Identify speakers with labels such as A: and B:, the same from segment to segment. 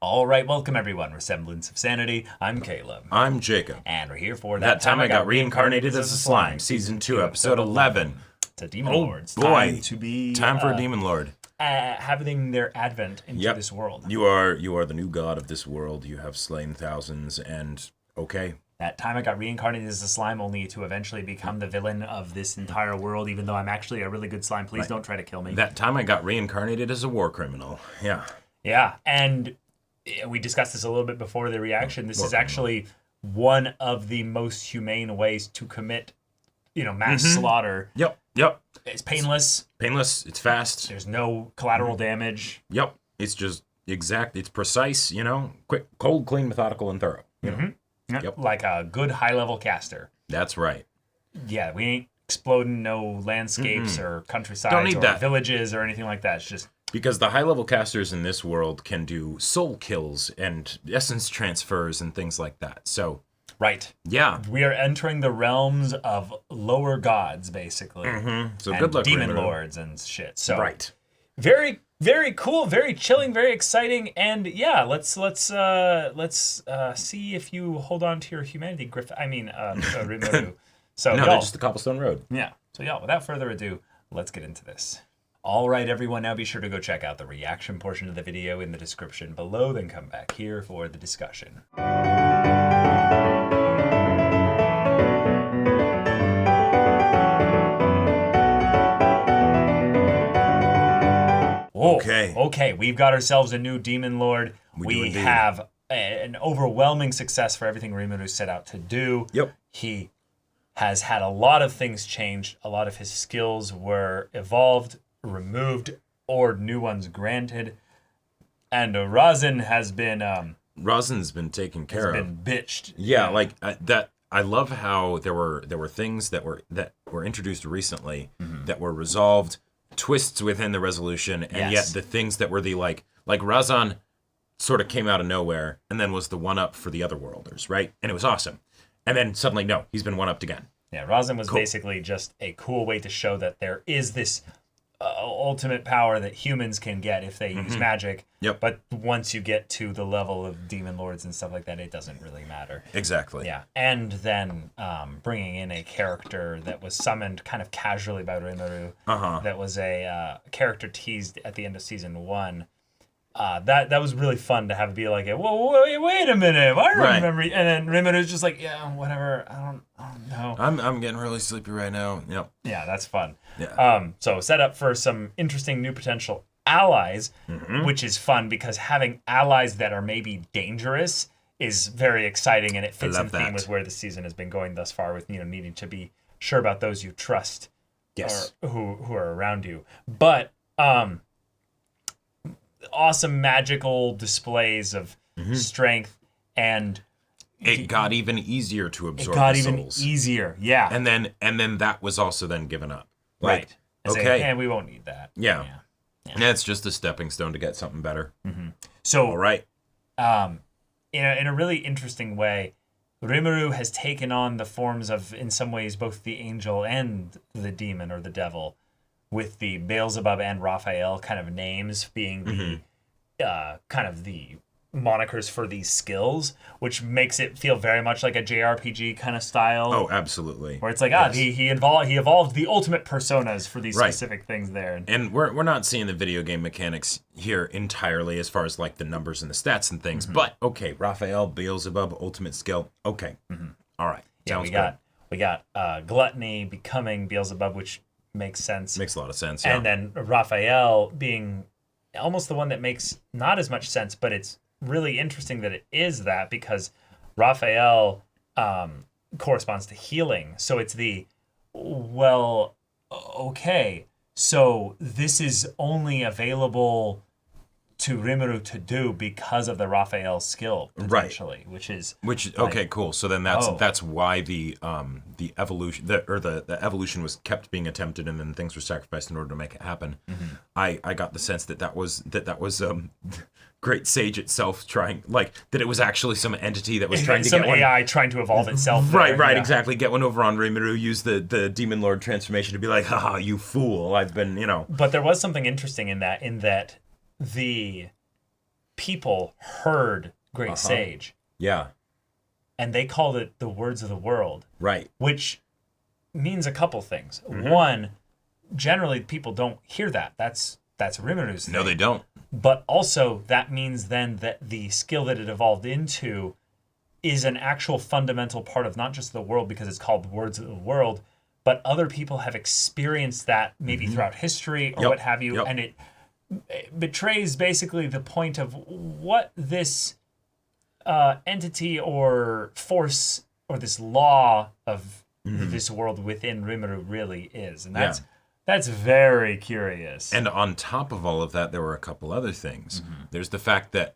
A: All right, welcome everyone. We're Semblance of Sanity. I'm Caleb.
B: I'm Jacob.
A: And we're here for
B: That time I got reincarnated as a slime. Season 2, episode 11.
A: It's a Demon Lords.
B: Boy.
A: Time to be...
B: Time for a Demon Lord.
A: having their advent into this world.
B: You are the new god of this world. You have slain thousands and... Okay.
A: That time I got reincarnated as a slime only to eventually become the villain of this entire world, even though I'm actually a really good slime. Please don't try to kill me.
B: That time I got reincarnated as a war criminal. Yeah.
A: Yeah, and... we discussed this a little bit before the reaction. This is actually one of the most humane ways to commit, mass slaughter.
B: Yep.
A: It's painless.
B: It's fast.
A: There's no collateral damage.
B: Yep. It's just exact. It's precise, quick, cold, clean, methodical, and thorough.
A: Yep. Like a good high-level caster.
B: That's right.
A: Yeah, we ain't exploding no landscapes or countrysides
B: Don't need
A: or
B: that.
A: villages or anything like that. It's just...
B: Because the high-level casters in this world can do soul kills and essence transfers and things like that. So,
A: right.
B: Yeah.
A: We are entering the realms of lower gods, basically.
B: So
A: and
B: good luck,
A: demon
B: Rimuru.
A: lords and shit. So
B: Right.
A: Very, very cool, very chilling, very exciting, and yeah, let's see if you hold on to your humanity, Rimuru. So
B: No,
A: y'all,
B: they're just the cobblestone road.
A: yeah. So y'all, without further ado, let's get into this. All right, everyone, now be sure to go check out the reaction portion of the video in the description below, then come back here for the discussion. Okay, we've got ourselves a new Demon Lord. We have an overwhelming success for everything Rimuru set out to do.
B: Yep.
A: He has had a lot of things changed. A lot of his skills were evolved, removed, or new ones granted. And Razin has been...
B: Rosin's been taken care of.
A: Been bitched.
B: Yeah, like that. I love how there were things that were introduced recently that were resolved, twists within the resolution, and yet the things that were the like Razan sort of came out of nowhere and then was the one-up for the other worlders, right? And it was awesome. And then suddenly, no, he's been one-upped again.
A: Yeah, Razin was basically just a cool way to show that there is this ultimate power that humans can get if they use magic.
B: Yep.
A: But once you get to the level of demon lords and stuff like that, it doesn't really matter.
B: Exactly.
A: Yeah. And then bringing in a character that was summoned kind of casually by Rimuru. That was a character teased at the end of season 1. That was really fun to have be like, whoa, wait a minute, I remember. And then Rimuru's just like, yeah, whatever, I don't know.
B: I'm getting really sleepy right now. Yep.
A: Yeah, that's fun.
B: Yeah.
A: So set up for some interesting new potential allies, which is fun because having allies that are maybe dangerous is very exciting, and it fits in theme with where the season has been going thus far with needing to be sure about those you trust, or who are around you. But awesome magical displays of strength, and
B: it got even easier to absorb.
A: It got
B: the
A: even
B: souls.
A: easier, yeah.
B: And then that was also then given up.
A: Right.
B: Okay.
A: And we won't need that.
B: Yeah. That's just a stepping stone to get something better.
A: So,
B: all right.
A: In a really interesting way, Rimuru has taken on the forms of, in some ways, both the angel and the demon or the devil, with the Beelzebub and Raphael kind of names being the kind of the monikers for these skills, which makes it feel very much like a JRPG kind of style.
B: Oh, absolutely.
A: Where it's like, he evolved the ultimate personas for these specific things there.
B: And we're not seeing the video game mechanics here entirely as far as like the numbers and the stats and things, but okay, Raphael, Beelzebub, ultimate skill. Okay. All right.
A: Yeah, we got Gluttony becoming Beelzebub, which makes sense.
B: Makes a lot of sense,
A: And then Raphael being almost the one that makes not as much sense, but it's really interesting that it is that, because Raphael corresponds to healing. So it's okay, so this is only available to Rimuru to do because of the Raphael skill, potentially, which
B: okay, cool. So then that's why the evolution the evolution was kept being attempted, and then things were sacrificed in order to make it happen. I got the sense that was Great Sage itself trying, like, that it was actually some entity that was trying to get one. Some
A: AI trying to evolve itself.
B: Right, exactly. Get one over on Rimuru, use the Demon Lord transformation to be like, haha, you fool, I've been,
A: But there was something interesting in that the people heard Great Sage.
B: Yeah.
A: And they called it the words of the world.
B: Right.
A: Which means a couple things. One, generally people don't hear that. That's Rimuru's thing.
B: No, they don't.
A: But also that means then that the skill that it evolved into is an actual fundamental part of not just the world because it's called words of the world, but other people have experienced that maybe throughout history or what have you. And it betrays basically the point of what this entity or force or this law of this world within Rimuru really is. And that's very curious.
B: And on top of all of that, there were a couple other things. There's the fact that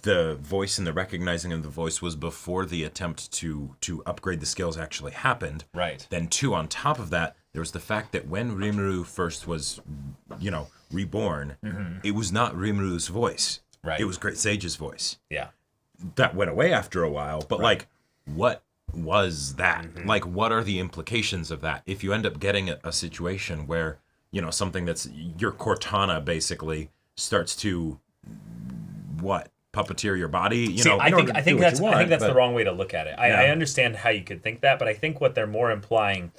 B: the voice and the recognizing of the voice was before the attempt to upgrade the skills actually happened.
A: Right.
B: Then two, on top of that, there was the fact that when Rimuru first was, reborn, it was not Rimuru's voice.
A: Right.
B: It was Great Sage's voice.
A: Yeah.
B: That went away after a while, but what was that? Like, what are the implications of that? If you end up getting a situation where, something that's your Cortana basically starts to puppeteer your body.
A: I think that's the wrong way to look at it. I understand how you could think that, but I think what they're more implying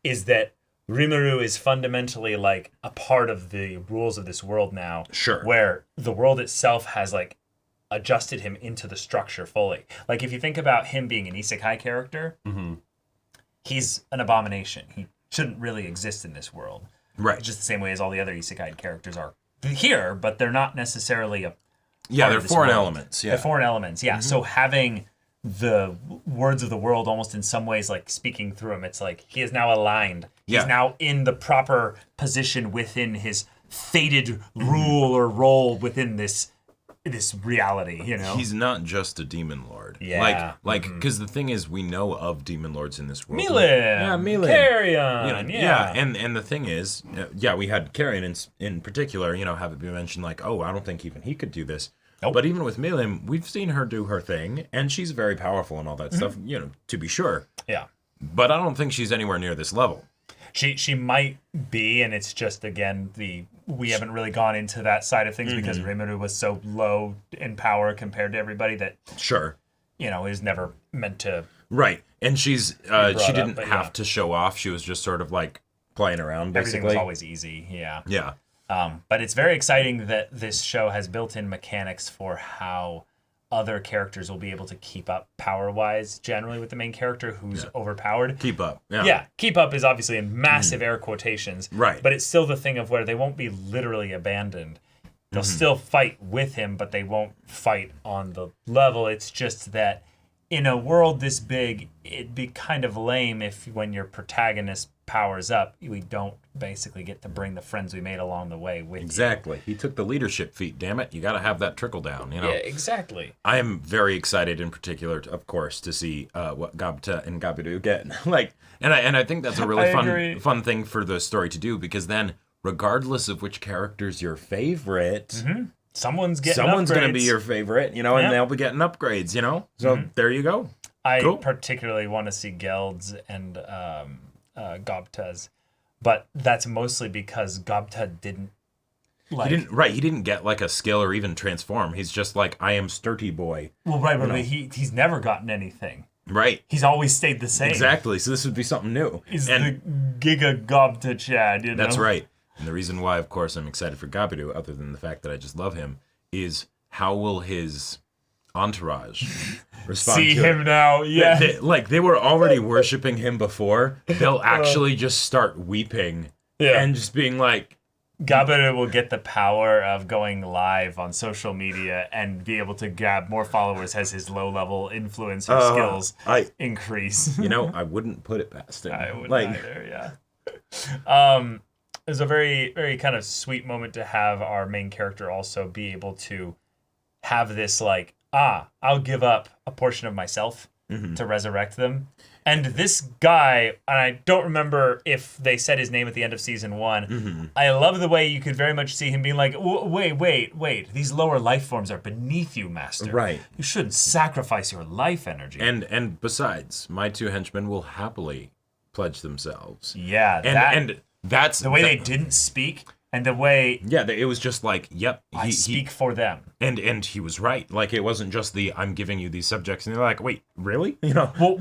A: is that Rimuru is fundamentally like a part of the rules of this world now.
B: Sure.
A: Where the world itself has like adjusted him into the structure fully. Like if you think about him being an isekai character, he's an abomination. He shouldn't really exist in this world.
B: Right.
A: Just the same way as all the other isekai characters are here, but they're not necessarily a
B: they're foreign elements.
A: They're foreign elements. Yeah. So having the words of the world almost in some ways like speaking through him, it's like he is now aligned. He's now in the proper position within his fated rule or role within this reality,
B: He's not just a demon lord.
A: Yeah.
B: Because the thing is, we know of demon lords in this world.
A: Milim. Carrion.
B: And the thing is, we had Carrion in particular, have it be mentioned like, oh, I don't think even he could do this.
A: Nope.
B: But even with Milim, we've seen her do her thing, and she's very powerful and all that stuff, to be sure.
A: Yeah.
B: But I don't think she's anywhere near this level.
A: She might be, and it's just, again, we haven't really gone into that side of things because Rimuru was so low in power compared to everybody that
B: sure,
A: is never meant to.
B: Right, and she didn't have to show off. She was just sort of like playing around. Basically,
A: everything was always easy. Yeah.
B: Yeah.
A: But it's very exciting that this show has built-in mechanics for how other characters will be able to keep up power-wise, generally with the main character who's overpowered.
B: Keep up.
A: Yeah, keep up is obviously in massive air quotations.
B: Right.
A: But it's still the thing of where they won't be literally abandoned. They'll still fight with him, but they won't fight on the level. It's just that in a world this big, it'd be kind of lame if when your protagonist powers up, we don't basically get to bring the friends we made along the way with
B: Exactly. He took the leadership feat, damn it. You got to have that trickle down,
A: Yeah, exactly.
B: I am very excited in particular, of course, to see what Gobta and Gabiru get. And I think that's a really fun thing for the story to do, because then, regardless of which character's your favorite,
A: someone's going
B: to be your favorite, and they'll be getting upgrades, So there you go.
A: I particularly want to see Geld's and Gobta's, but that's mostly because Gobta didn't
B: he didn't get like a skill or even transform. He's just like, I am sturdy boy.
A: Well, right, but he's never gotten anything.
B: Right.
A: He's always stayed the same.
B: Exactly. So this would be something new.
A: He's the Giga Gobta Chad,
B: That's right. And the reason why, of course, I'm excited for Gabiru, other than the fact that I just love him, is how will his entourage respond
A: see
B: to
A: him now? Yeah.
B: They were already worshiping him before. They'll actually just start weeping and just being like,
A: Gabiru will get the power of going live on social media and be able to grab more followers as his low-level influencer skills increase.
B: I wouldn't put it past him.
A: I wouldn't either, yeah. It was a very, very kind of sweet moment to have our main character also be able to have this like, I'll give up a portion of myself to resurrect them. And this guy, and I don't remember if they said his name at the end of season 1. I love the way you could very much see him being like, wait. These lower life forms are beneath you, master.
B: Right.
A: You shouldn't sacrifice your life energy.
B: And besides, my 2 henchmen will happily pledge themselves.
A: Yeah.
B: And that's
A: the way they didn't speak. And the way
B: it was just like, yep,
A: I speak for them.
B: And he was right. Like, it wasn't just I'm giving you these subjects, and they're like, wait, really? You know?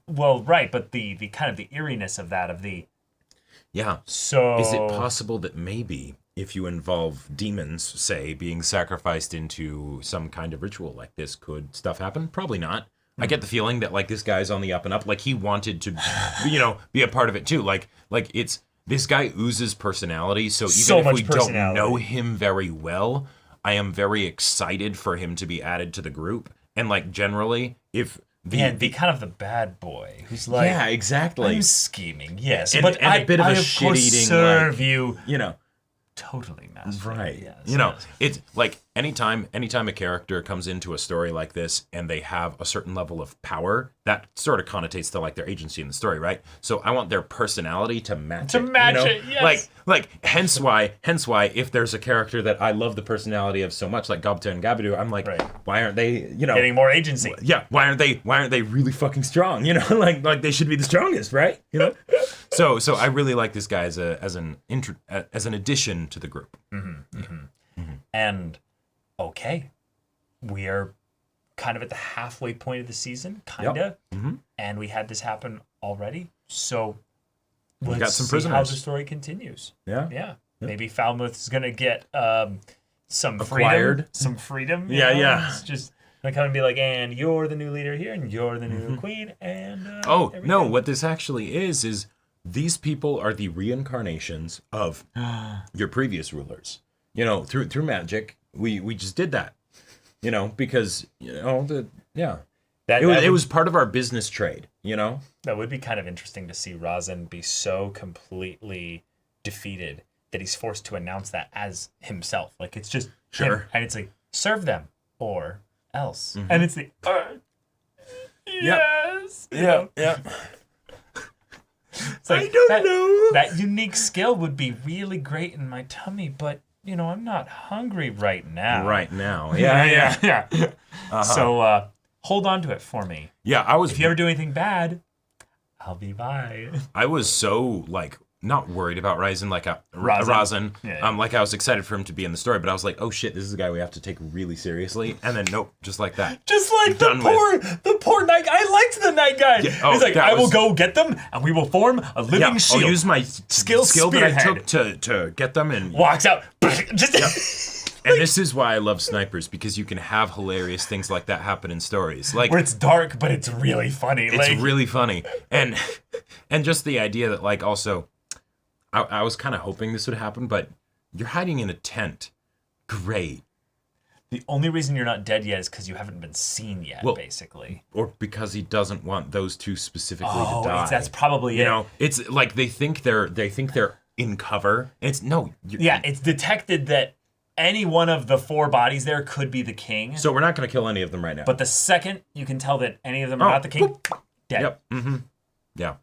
A: Well, right, but the kind of the eeriness of that,
B: Yeah.
A: So
B: is it possible that maybe if you involve demons, say, being sacrificed into some kind of ritual like this, could stuff happen? Probably not. I get the feeling that, like, this guy's on the up and up. Like, he wanted to, be a part of it too. Like it's, this guy oozes personality. So even if we don't know him very well, I am very excited for him to be added to the group. And, like, generally, if
A: be kind of the bad boy who's like,
B: yeah, exactly,
A: I'm scheming, yes,
B: and,
A: but
B: and a bit of
A: I
B: a
A: of
B: shit
A: course
B: eating,
A: serve
B: like,
A: you,
B: totally
A: master,
B: right?
A: Yes,
B: it's like anytime a character comes into a story like this and they have a certain level of power, that sort of connotates to, like, their agency in the story, right? So I want their personality to match it.
A: Yes.
B: Like hence why if there's a character that I love the personality of so much, like Gobta and Gabadoo, I'm like, why aren't they,
A: getting more agency?
B: Yeah, why aren't they really fucking strong? Like they should be the strongest, right? So I really like this guy as an addition to the group.
A: And okay, we are kind of at the halfway point of the season, kinda, and we had this happen already. So let's
B: got some
A: see
B: prisoners.
A: how the story continues.
B: Yeah.
A: Maybe Falmouth is gonna get some
B: Acquired.
A: freedom.
B: Yeah.
A: It's just gonna come and be like, and you're the new leader here, and you're the new queen, and
B: no, what this actually is these people are the reincarnations of your previous rulers. Through magic, we just did that. Because it was part of our business trade.
A: That would be kind of interesting to see Razan be so completely defeated that he's forced to announce that as himself. Like, it's just him. And it's like, serve them or else. And it's the yes.
B: Yeah.
A: It's like,
B: I don't know.
A: That unique skill would be really great in my tummy, but I'm not hungry right now.
B: Right now. Yeah.
A: So hold on to it for me.
B: Yeah,
A: If you ever do anything bad, I'll be by.
B: I was so, like, not worried about Razan,
A: Razan.
B: Like, I was excited for him to be in the story, but I was like, oh shit, this is a guy we have to take really seriously. And then nope, just like that.
A: Just like the poor night guy. I liked the night guy. Yeah, he's like, I will go get them, and we will form a living shield.
B: I'll use my skill that I took to get them, and
A: walks out.
B: And this is why I love snipers, because you can have hilarious things like that happen in stories, like
A: where it's dark, but it's really funny.
B: It's really funny, and just the idea that, like, also, I was kind of hoping this would happen, but you're hiding in a tent. Great.
A: The only reason you're not dead yet is because you haven't been seen yet, basically.
B: Or because he doesn't want those two specifically to die.
A: That's probably it.
B: It's like they think they're in cover. It's
A: it's detected that any one of the 4 bodies there could be the king.
B: So we're not going to kill any of them right now.
A: But the second you can tell that any of them are not the king, dead.
B: Yep. Yeah.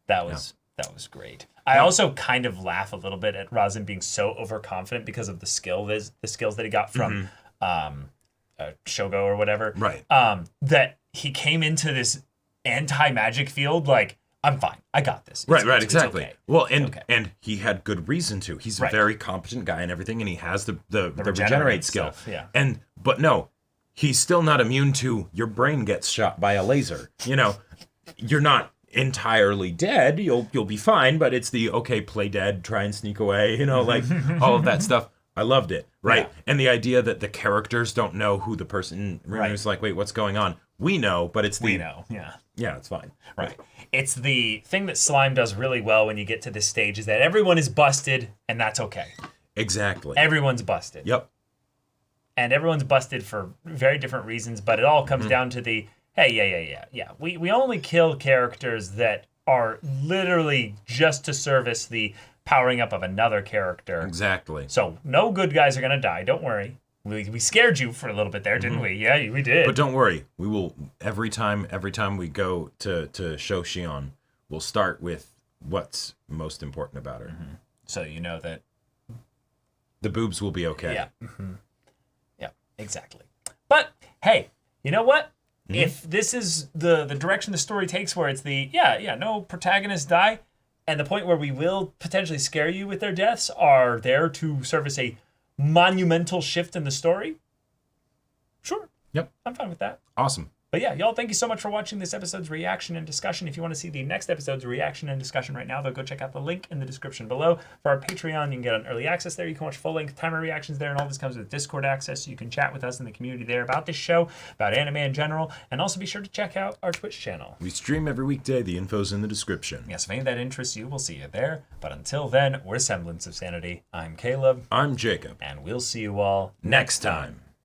A: That was great. I also kind of laugh a little bit at Razan being so overconfident because of the skills that he got from Shogo or whatever.
B: Right.
A: That he came into this anti-magic field like, I'm fine. I got this.
B: Right, exactly.
A: Okay.
B: Well, and he had good reason to. He's a very competent guy and everything, and he has the regenerate skill.
A: Stuff, yeah.
B: But no, he's still not immune to your brain gets shot by a laser. You're not entirely dead. You'll be fine, but it's the play dead, try and sneak away, like all of that stuff. I loved it, right? Yeah. And the idea that the characters don't know who the person is like, wait, what's going on? We know, but it's
A: we know, yeah.
B: Yeah, it's fine.
A: Right. It's the thing that Slime does really well when you get to this stage is that everyone is busted, and that's okay.
B: Exactly.
A: Everyone's busted.
B: Yep.
A: And everyone's busted for very different reasons, but it all comes down to the, hey, yeah. We only kill characters that are literally just to service the powering up of another character.
B: Exactly.
A: So no good guys are going to die. Don't worry. We scared you for a little bit there, didn't we? Yeah, we did.
B: But don't worry. We will, every time we go to show Shion, we'll start with what's most important about her.
A: So you know that
B: the boobs will be okay.
A: Yeah. Yeah, exactly. But hey, you know what? If this is the direction the story takes where it's no protagonists die, and the point where we will potentially scare you with their deaths are there to service a monumental shift in the story, sure.
B: Yep.
A: I'm fine with that.
B: Awesome.
A: But yeah, y'all, thank you so much for watching this episode's reaction and discussion. If you want to see the next episode's reaction and discussion right now, though, go check out the link in the description below. For our Patreon, you can get on early access there. You can watch full-length timer reactions there, and all this comes with Discord access, so you can chat with us in the community there about this show, about anime in general, and also be sure to check out our Twitch channel.
B: We stream every weekday. The info's in the description.
A: Yes, if any of that interests you, we'll see you there. But until then, we're Semblance of Sanity. I'm Caleb.
B: I'm Jacob.
A: And we'll see you all
B: next time.